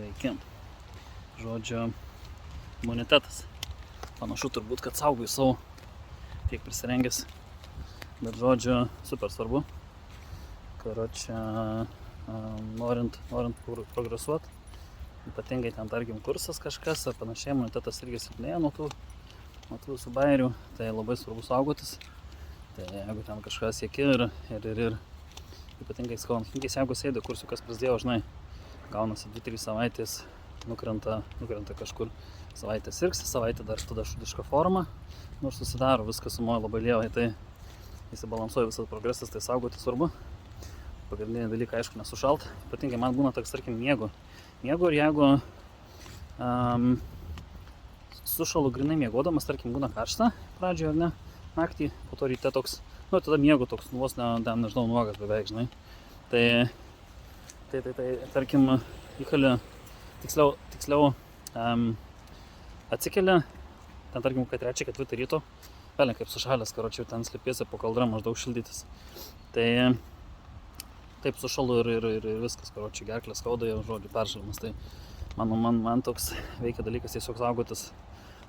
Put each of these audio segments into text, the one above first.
Sveiki. Žodžiu, imunitetas. Panašu turbūt, kad saugai savo tiek prisirengęs. Bet žodžiu, super svarbu. Karočią, norint progresuoti, ypatingai ten, tarkim, kursas kažkas ar panašiai, imunitetas irgi silpnėja nuo tų visų bairių, tai labai svarbu saugotis. Tai jeigu ten kažkas sieki ir ypatingai skaunkinkis, jeigu sėdi kursiukas prasidėjo, žinai, gaunasi 2-3 savaitės, nukrenta kažkur, savaitę sirgsi, savaitę dar tada šudiška forma, nors susidaro, viskas sumoja labai lievai, tai įsibalansuoja visas progresas, tai saugoti svarbu. Pagrindinė dalykai, aišku, nesušalt, ypatingai man būna toks, tarkim, miegu ir jeigu sušalu grinai miegodamas, tarkim, būna karšta pradžioje, ar ne, naktį, po to ryte toks, tada miegu toks, vos nežinau, nuogas beveik, žinai. Tai tarkim, įkali, tiksliau atsikelia, ten tarkim, kad 3-4 ryto, pelė kaip sušalęs, karočiau, ten slėpėsi po kaldra maždaug šildytis. Tai taip sušalu ir viskas, karočiau, gerklė skauda, jau žodžiu, peršalimas. Tai man toks veikia dalykas tiesiog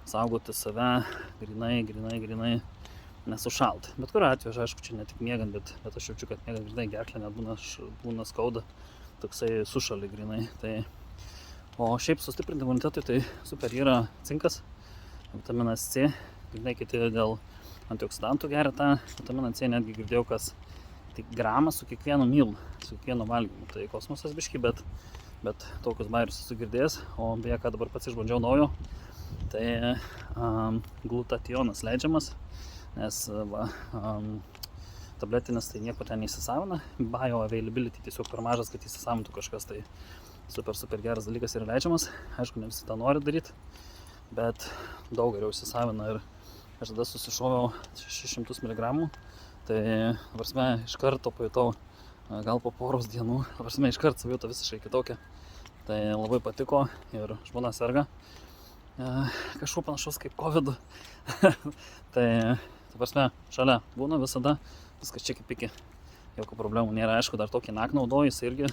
saugoti save, grinai nesušalt. Bet kuriuo atveju, aišku, čia ne tik miegant, bet aš jaučiu, kad miegant grinai gerklė net būna skauda, toksai sušali grinai. Tai, o šiaip sustiprinti imunitetui, tai super yra cinkas, vitaminas C, grinai kiti dėl antioksidantų geria tą vitaminą C, netgi girdėjau, kas tik gramas su kiekvienu mylu, su kiekvienu valgymu. Tai kosmosas biški, bet tokius bairius esu girdėjęs, o beje, ką dabar pats išbandžiau naujo, tai glutationas leidžiamas, nes tabletinis tai nieko ten neįsisavina, bioavailability tiesiog per mažas, kad įsisavintų kažkas, tai super geras dalykas yra leidžiamas. Aišku, ne visi tą nori daryti, bet daug geriau įsisavina ir aš tada susišoviau 600 mg, tai varsme iš karto pajutau, gal po poros dienų, varsme iš karto savijauta visiškai kitokia, tai labai patiko ir žmona serga kažkuo panašus kaip COVID. Tai prasme, šalia būna visada, viskas čia kaip iki, jokių problemų nėra. Aišku, dar tokį nak naudoju, jis irgi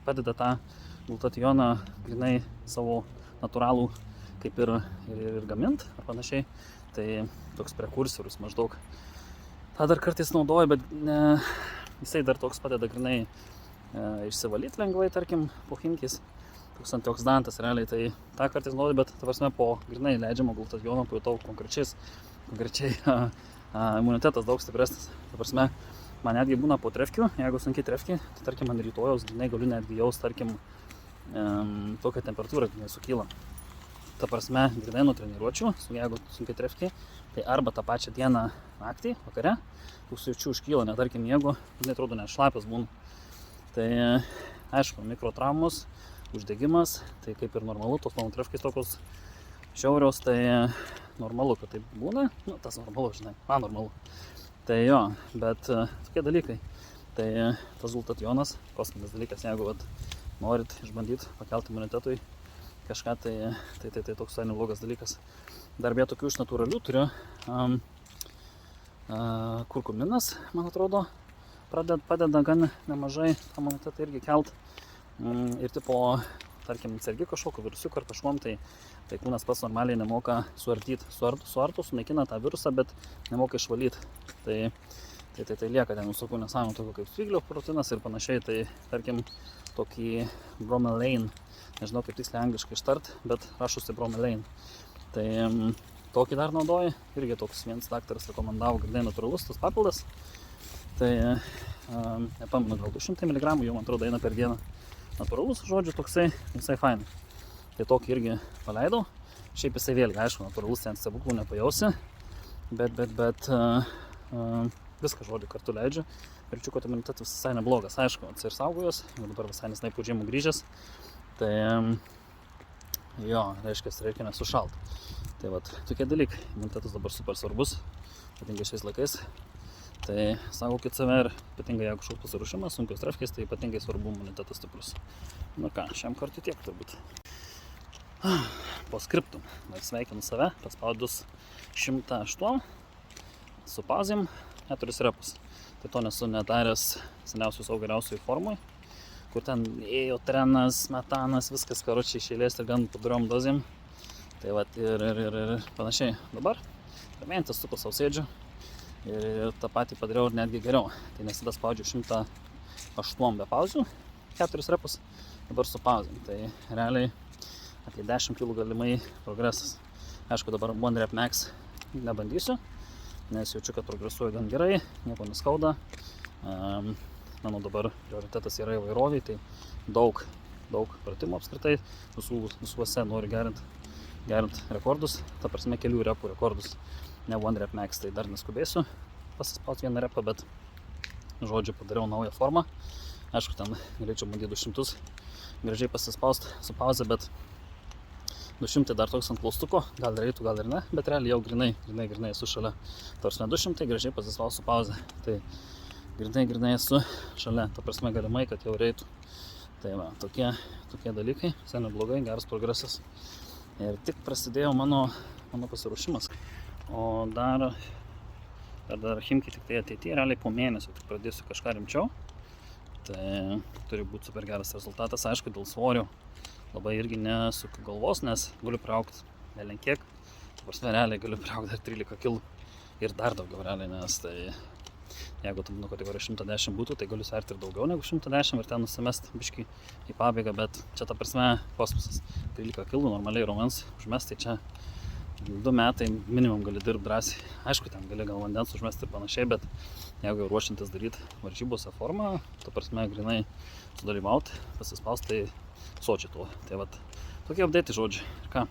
padeda tą glutationą grinai savo natūralų kaip ir gamint ar panašiai. Tai toks prekursorius maždaug. tą dar kartais naudoju, bet jisai dar toks padeda grinai išsivalyti lengvai, tarkim, po chimkis. Toks antioksidantas realiai, tai tą kartais naudoju, bet prasme, po grinai leidžiamo glutationo pajutau konkrečiai imunitetas daug stipresnis. Ta prasme, man netgi būna po trefkių, jeigu sunkiai trefki, tai tarkim man rytojaus grinai galiu netgi jaust, tarkim, tokią temperatūrą grinai sukyla. Ta prasme, grinai nuo treniruočių, jeigu sunkiai trefki, tai arba tą pačią dieną naktį, vakare, jūsų jaučių užkyla, net tarkim, jeigu, grinai atrodo, net šlapias būna. Tai aišku, mikrotraumos, uždegimas, tai kaip ir normalu, tos mano trefkais tokios šiaurios, tai normalu, kad taip būna, nu, tas normalu, žinai, man normalu. Tai jo, bet tokie dalykai, tai tas glutationas, kosminis dalykas, jeigu norit išbandyti, pakelti imunitetui kažką, tai toks neblogas dalykas. Dar be tokių iš natūralių turiu kurkuminas, man atrodo, padeda gan nemažai imunitetą irgi kelt. Ir tipo, tarkim, sergi kažkokio virusiuko ar kažkuom, tai kūnas pats normaliai nemoka suardyti. Suartų, sunaikina tą virusą, bet nemoka išvalyti. Tai lieka ten visokių nesąmonų, tokių kaip sviglio proteinas ir panašiai. Tai tarkim, tokį bromelain, nežinau kaip tiksliai angliškai ištart, bet rašusi bromelain. Tai tokį dar naudoju, irgi toks vienas daktaras rekomendavo, grinai natūralus tas papildas. Tai nepamenu, gal 200 mg, jau man atrodo eina per dieną. Natūralus, žodžiu, toksai, visai fainai. Tai tokį irgi paleidau. Šiaip jisai vėlgi, aišku, natūralus, ten stebuklų nepajausi, bet viską, žodžiu, kartu leidžiu. Ir čiu, kad imunitetas visai neblogas, aišku, ir saugojos, dabar visai nesnai po žiemų grįžęs. Tai jo, reiškia nesušalt. Tai tokie dalykai, imunitetas dabar super svarbus, ypatingai šiais laikais. Tai saugokit save ir ypatingai jeigu kažkoks pasiruošimas, sunkios trefkės, tai ypatingai svarbu imunitetas stiprus. Na ką, šiam kartui tiek turbūt. Po skriptum, sveikinu save, paspaudus 108 su pauzėm 4 repus. Tai to nesu nedaręs seniausių savo geriausiai formui. kur ten ėjo trenas, metanas, viskas, karočiui, iš eilės ir gan padariom dozėm. Tai vat ir panašiai. Dabar ramiantis su savo sėdžiu ir tą patį padariau ir netgi geriau. Tai nesada spaudžiu 108 be pauzių, 4 repus, dabar su pauzėm. Tai realiai apie 10 kg galimai progresas. Aišku, dabar One Rep Max nebandysiu, nes jaučiu, kad progresuoju gan gerai, nieko neskauda. Mano dabar prioritetas yra įvairoviai, tai daug pratimų apskritai, visuose noriu gerint rekordus, ta prasme kelių repų rekordus, ne One Rep Max, tai dar neskubėsiu pasispausti vieną repą, bet žodžiu padariau naują formą. Aišku, ten galėčiau bandyti 200 gražiai pasispausti su pauze, bet 200 dar toks ant klaustuko, gal reitų, gal ir ne, bet realiai jau grinai esu šalia. Tors ne 200 gražiai pasispausti su pauze, tai grinai esu šalia, ta prasme galimai, kad jau reitų. Tai va, tokie dalykai, visai neblogai, geras progresas. Ir tik prasidėjo mano pasiruošimas. O dar Chimki tik tai ateityje, realiai po mėnesio tik pradėsiu kažką rimčiau. Tai turi būti super geras rezultatas, aišku, dėl svorio labai irgi nesuku galvos, nes galiu priaugti nelenkiek. Ta prasme, realiai galiu priaugti dar 13 kg ir dar daugiau realiai, nes tai jeigu tu kategorija 110 būtų, tai galiu sverti ir daugiau negu 110 ir ten nusimest biškį į pabaigą, bet čia ta prasme kosmosas. 13 kg normaliai raumens užmest, tai čia 2 metai minimum gali dirbti drąsiai. Aišku, ten gali gal vandens užmesti ir panašiai, bet jeigu jau ruošintis daryti varžybose formą, ta prasme grinai sudalyvauti, pasispausti, tai sočiai tuo. Tai vat, tokie update žodžiai. Ir ką?